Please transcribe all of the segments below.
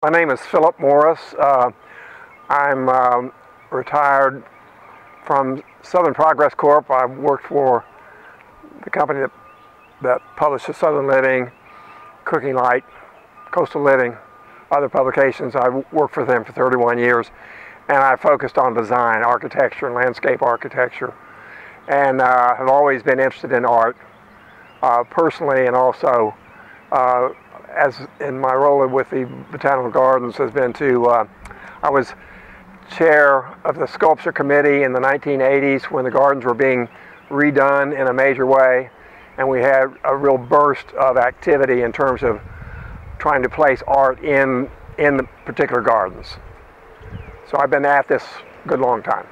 My name is Philip Morris. I'm retired from Southern Progress Corp. I worked for the company that publishes Southern Living, Cooking Light, Coastal Living, other publications. I worked for them for 31 years, and I focused on design, architecture, and landscape architecture, and have always been interested in art personally, and also as in my role with the Botanical Gardens has been to, I was chair of the sculpture committee in the 1980s when the gardens were being redone in a major way, and we had a real burst of activity in terms of trying to place art in the particular gardens. So I've been at this a good long time.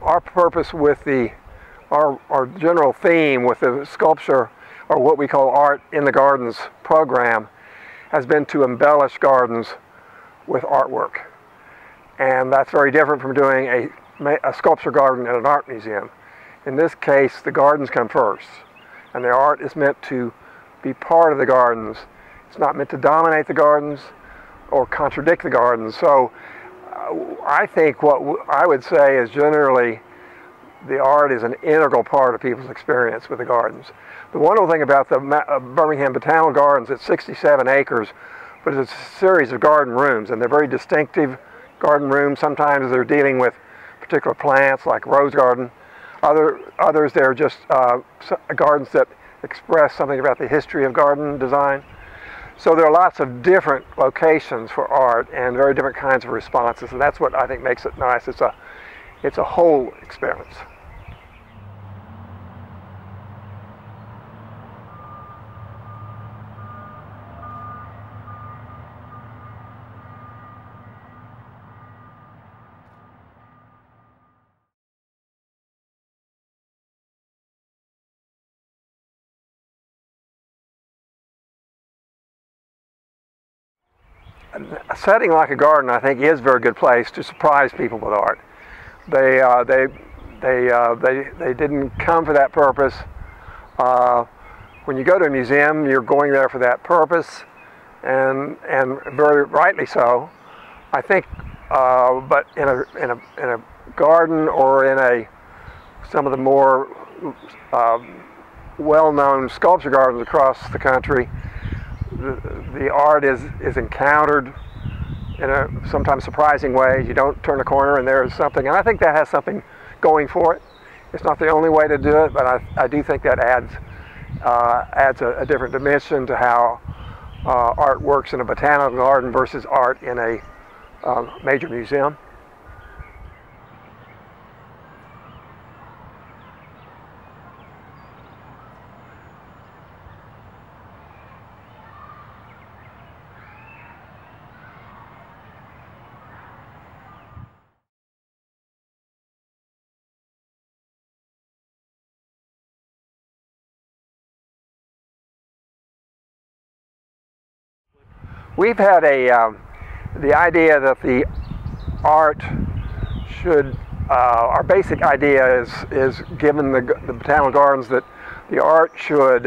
Our purpose with our general theme with the sculpture, or what we call Art in the Gardens program, has been to embellish gardens with artwork. And that's very different from doing a sculpture garden at an art museum. In this case, the gardens come first, and the art is meant to be part of the gardens. It's not meant to dominate the gardens or contradict the gardens. So I think what I would say is generally the art is an integral part of people's experience with the gardens. The wonderful thing about the Birmingham Botanical Gardens, it's 67 acres, but it's a series of garden rooms, and they're very distinctive garden rooms. Sometimes they're dealing with particular plants like rose garden. Others they're just gardens that express something about the history of garden design. So there are lots of different locations for art and very different kinds of responses, and that's what I think makes it nice. It's a whole experience. A setting like a garden, I think, is a very good place to surprise people with art. They didn't come for that purpose. When you go to a museum, you're going there for that purpose, and very rightly so, I think. But in a garden, or in some of the more well-known sculpture gardens across the country, the art is encountered in a sometimes surprising way. You don't turn a corner and there's something, and I think that has something going for it. It's not the only way to do it, but I do think that adds a different dimension to how art works in a botanical garden versus art in a major museum. We've had the idea that the art should, our basic idea is given the Botanical Gardens, that the art should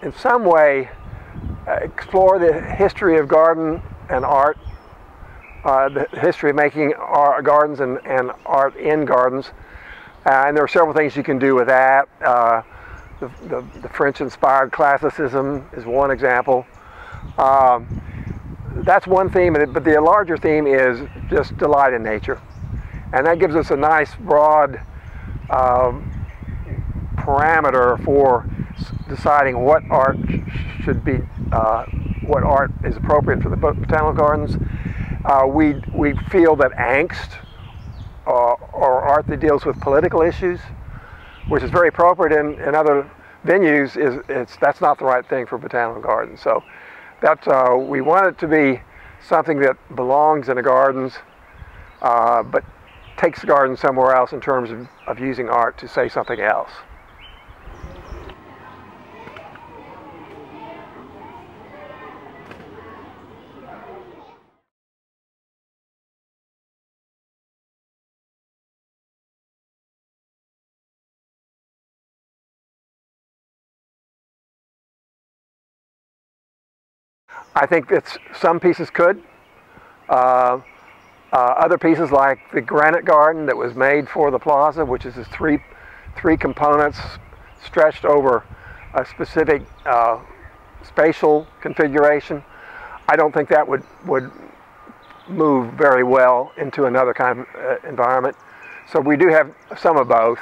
in some way explore the history of garden and art, the history of making gardens and art in gardens. And there are several things you can do with that. The French-inspired classicism is one example. That's one theme, but the larger theme is just delight in nature. And that gives us a nice broad parameter for deciding what art should be, what art is appropriate for the Botanical Gardens. We feel that angst, or art that deals with political issues, which is very appropriate in other venues, that's not the right thing for botanical gardens. So we want it to be something that belongs in the gardens, but takes the garden somewhere else in terms of using art to say something else. I think that some pieces could. Other pieces, like the granite garden that was made for the plaza, which is three components stretched over a specific spatial configuration, I don't think that would move very well into another kind of environment. So we do have some of both.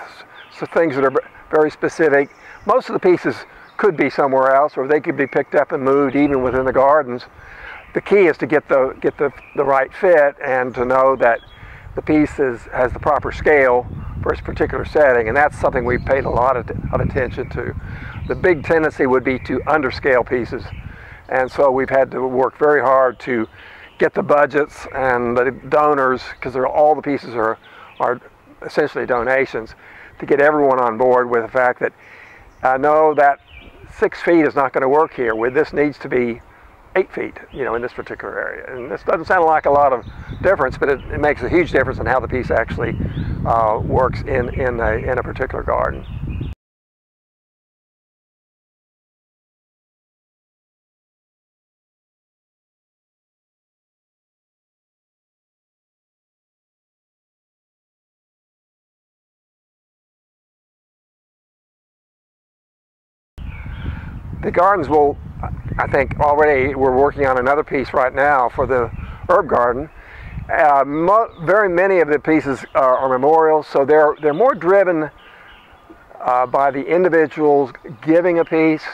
So things that are very specific. Most of the pieces could be somewhere else, or they could be picked up and moved even within the gardens. The key is to get the right fit and to know that the piece has the proper scale for its particular setting, and that's something we've paid a lot of attention to. The big tendency would be to underscale pieces, and so we've had to work very hard to get the budgets and the donors, because all the pieces are essentially donations, to get everyone on board with the fact that no, that 6 feet is not going to work here. This needs to be 8 feet, in this particular area. And this doesn't sound like a lot of difference, but it makes a huge difference in how the piece actually works in a particular garden. The gardens will, I think already we're working on another piece right now for the herb garden. Very many of the pieces are memorials, so they're more driven by the individuals giving a piece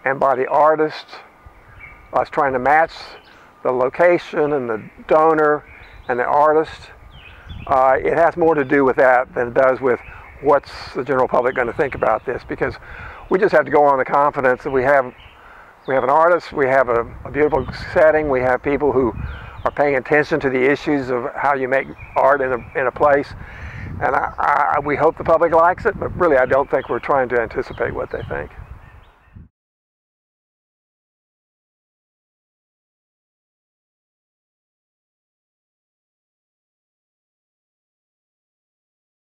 and by the artist trying to match the location and the donor and the artist. It has more to do with that than it does with what's the general public going to think about this, because we just have to go on the confidence that we have an artist, we have a beautiful setting, we have people who are paying attention to the issues of how you make art in a place, and we hope the public likes it, but really I don't think we're trying to anticipate what they think.